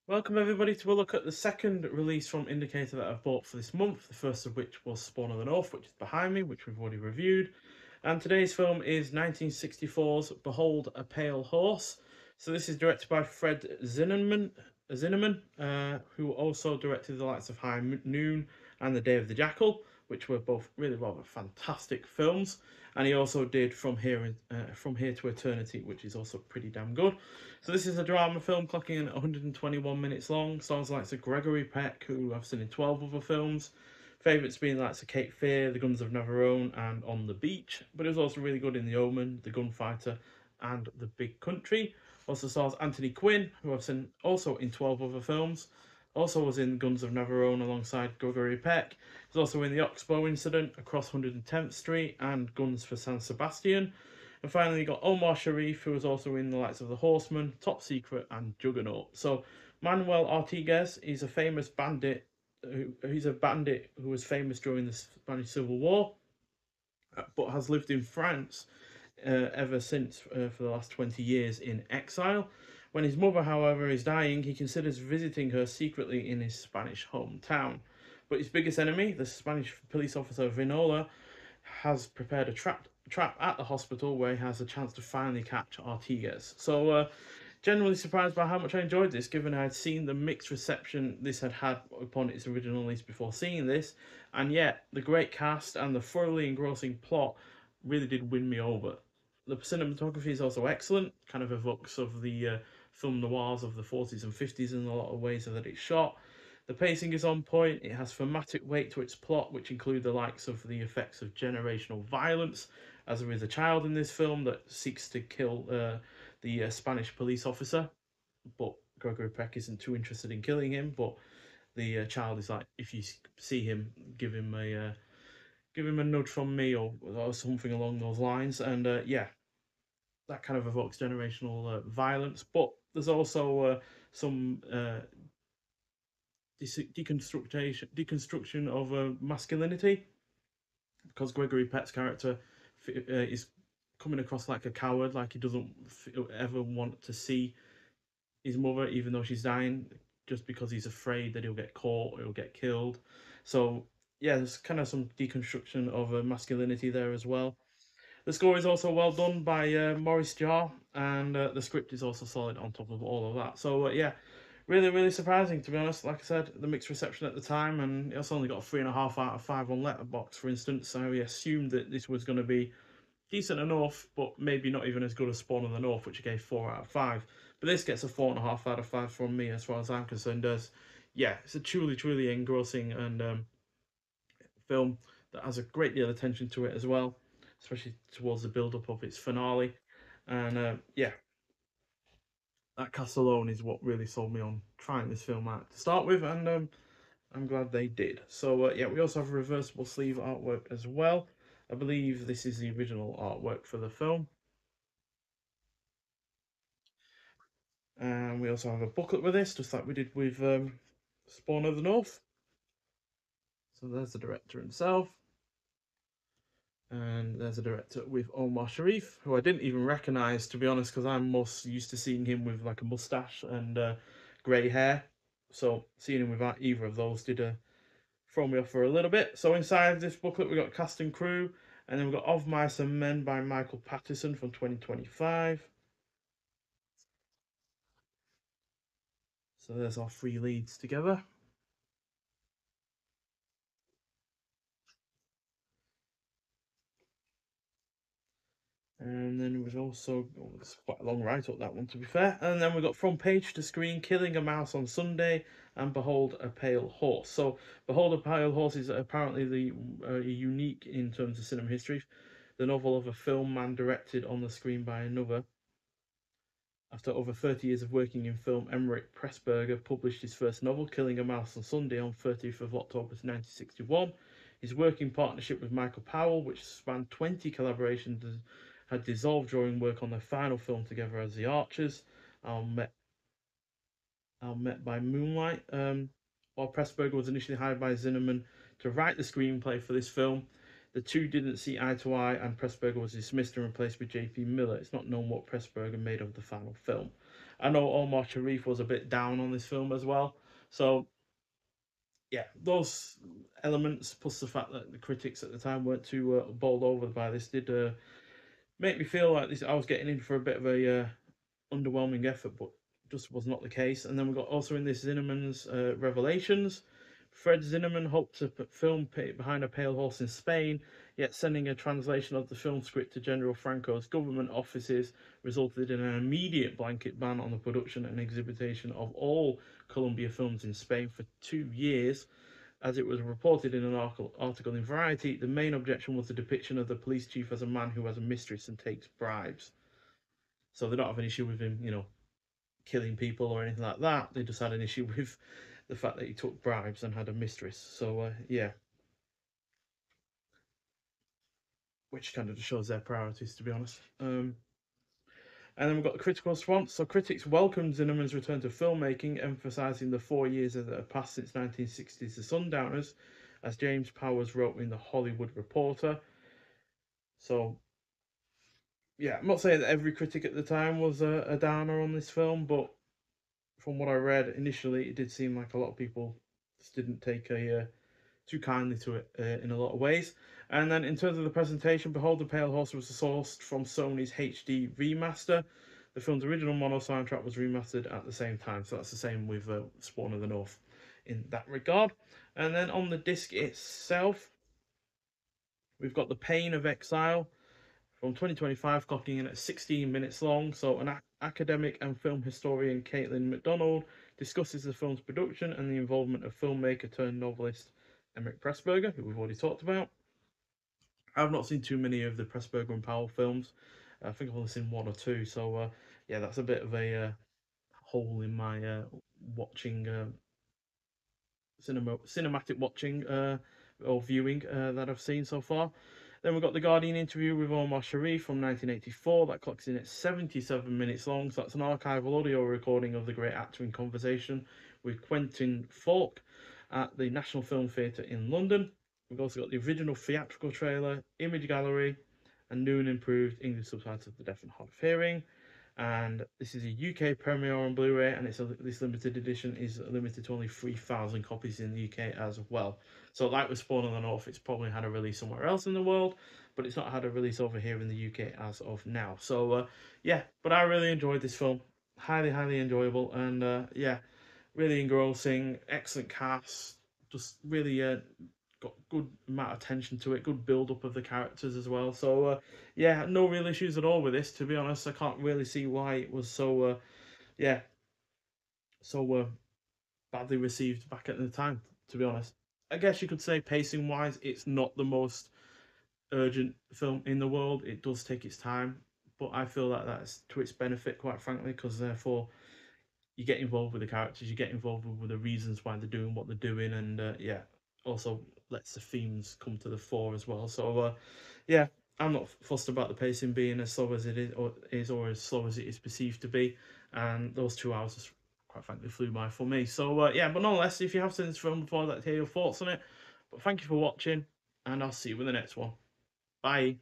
Welcome everybody to a look at the second release from Indicator that I've bought for this month, the first of which was Spawn of the North, which is behind me, which we've already reviewed. And today's film is 1964's Behold a Pale Horse. So this is directed by Fred Zinnemann, who also directed the likes of High Noon and The Day of the Jackal, which were both really rather fantastic films. And he also did From Here to Eternity, which is also pretty damn good. So this is a drama film clocking in at 121 minutes long. Stars like Sir Gregory Peck, who I've seen in 12 other films. Favourites being like Sir Cape Fear, The Guns of Navarone, and On the Beach. But it was also really good in The Omen, The Gunfighter, and The Big Country. Also stars Anthony Quinn, who I've seen also in 12 other films. Also was in Guns of Navarone alongside Gregory Peck. He's also in The Oxbow Incident, Across 110th Street, and Guns for San Sebastian. And finally, you got Omar Sharif, who was also in the likes of The Horseman, Top Secret, and Juggernaut. So Manuel Ortiguez is a famous bandit. He's a bandit who was famous during the Spanish Civil War, but has lived in France ever since for the last 20 years in exile. When his mother, however, is dying, he considers visiting her secretly in his Spanish hometown. But his biggest enemy, the Spanish police officer Vinola, has prepared a trap at the hospital where he has a chance to finally catch Ortiguez. So, generally surprised by how much I enjoyed this, given I had seen the mixed reception this had had upon its original release before seeing this, and yet the great cast and the thoroughly engrossing plot really did win me over. The cinematography is also excellent, kind of evokes of the film noirs of the 40s and 50s in a lot of ways that it's shot. The pacing is on point, it has thematic weight to its plot, which include the likes of the effects of generational violence, as there is a child in this film that seeks to kill the Spanish police officer, but Gregory Peck isn't too interested in killing him. But the child is like, if you see him, give him a nudge from me, or something along those lines. And yeah, that kind of evokes generational violence. But there's also some deconstruction of masculinity, because Gregory Peck's character is coming across like a coward, like he doesn't ever want to see his mother, even though she's dying, just because he's afraid that he'll get caught or he'll get killed. So yeah, there's kind of some deconstruction of masculinity there as well. The score is also well done by Maurice Jarre, and the script is also solid on top of all of that. So yeah, really, really surprising to be honest. Like I said, the mixed reception at the time, and it's only got a 3.5 out of 5 on Letterboxd, for instance. So we assumed that this was going to be decent enough, but maybe not even as good as Spawn of the North, which I gave 4 out of 5. But this gets a 4.5 out of 5 from me, as far as I'm concerned. As yeah, it's a truly, truly engrossing and film that has a great deal of attention to it as well, especially towards the build up of its finale. And yeah, that cast alone is what really sold me on trying this film out to start with, and I'm glad they did. So yeah, we also have a reversible sleeve artwork as well. I believe this is the original artwork for the film. And we also have a booklet with this, just like we did with Spawn of the North. So there's the director himself. And there's a director with Omar Sharif, who I didn't even recognise, to be honest, because I'm most used to seeing him with like a mustache and grey hair. So seeing him without either of those did throw me off for a little bit. So inside this booklet, we got cast and crew, and then we've got Of Mice and Men by Michael Patterson from 2025. So there's our three leads together. And then we've also, oh, it's quite a long write up, that one, to be fair. And then we've got From Page to Screen, Killing a Mouse on Sunday, and Behold a Pale Horse. So Behold a Pale Horse is apparently the unique in terms of cinema history. The novel of a film man directed on the screen by another. After over 30 years of working in film, Emmerich Pressburger published his first novel, Killing a Mouse on Sunday, on 30th of October 1961. His working partnership with Michael Powell, which spanned 20 collaborations, had dissolved during work on their final film together as The Archers, Are Met, Are Met by Moonlight. While Pressburger was initially hired by Zinnemann to write the screenplay for this film, the two didn't see eye to eye, and Pressburger was dismissed and replaced with J.P. Miller. It's not known what Pressburger made of the final film. I know Omar Sharif was a bit down on this film as well. So yeah, those elements plus the fact that the critics at the time weren't too bowled over by this did make me feel like this. I was getting in for a bit of a underwhelming effort, but just was not the case. And then we got also in this Zinnemann's Revelations. Fred Zinnemann hoped to put film behind a pale horse in Spain, yet sending a translation of the film script to General Franco's government offices resulted in an immediate blanket ban on the production and exhibition of all Columbia films in Spain for 2 years. As it was reported in an article in Variety, the main objection was the depiction of the police chief as a man who has a mistress and takes bribes. So they don't have an issue with him, killing people or anything like that. They just had an issue with the fact that he took bribes and had a mistress. So yeah, which kind of just shows their priorities, to be honest. And then we've got the critical response. So critics welcomed Zinnemann's return to filmmaking, emphasising the 4 years that have passed since 1960's The Sundowners, as James Powers wrote in The Hollywood Reporter. So yeah, I'm not saying that every critic at the time was a downer on this film, but from what I read initially, it did seem like a lot of people just didn't take too kindly to it in a lot of ways. And then in terms of the presentation, Behold the Pale Horse was sourced from Sony's HD remaster. The film's original mono soundtrack was remastered at the same time, so that's the same with Spawn of the North in that regard. And then on the disc itself, we've got The Pain of Exile from 2025, clocking in at 16 minutes long. So, an academic and film historian, Caitlin McDonald, discusses the film's production and the involvement of filmmaker turned novelist Emeric Pressburger, who we've already talked about. I've not seen too many of the Pressburger and Powell films. I think I've only seen one or two. So, yeah, that's a bit of a hole in my watching cinematic watching or viewing that I've seen so far. Then we've got the Guardian interview with Omar Sharif from 1984. That clocks in at 77 minutes long. So that's an archival audio recording of the great actor in conversation with Quentin Falk at the National Film Theatre in London. We've also got the original theatrical trailer, image gallery, and new and improved English subtitles of The Deaf and Hard of Hearing. And this is a UK premiere on Blu-ray, and this limited edition is limited to only 3,000 copies in the UK as well. So, like with Spawn of the North, it's probably had a release somewhere else in the world, but it's not had a release over here in the UK as of now. So, yeah, but I really enjoyed this film, highly, highly enjoyable, and yeah, really engrossing, excellent cast, just really got good amount of attention to it, good build up of the characters as well. So yeah, no real issues at all with this. To be honest, I can't really see why it was so yeah so badly received back at the time. To be honest, I guess you could say pacing wise, it's not the most urgent film in the world. It does take its time, but I feel like that's to its benefit, quite frankly, because therefore you get involved with the characters, you get involved with the reasons why they're doing what they're doing, and yeah, also lets the themes come to the fore as well. So yeah, I'm not fussed about the pacing being as slow as it or as slow as it is perceived to be, and those 2 hours just quite frankly flew by for me. So yeah, but nonetheless, if you have seen this film before, I'd like to hear your thoughts on it. But thank you for watching, and I'll see you in the next one. Bye.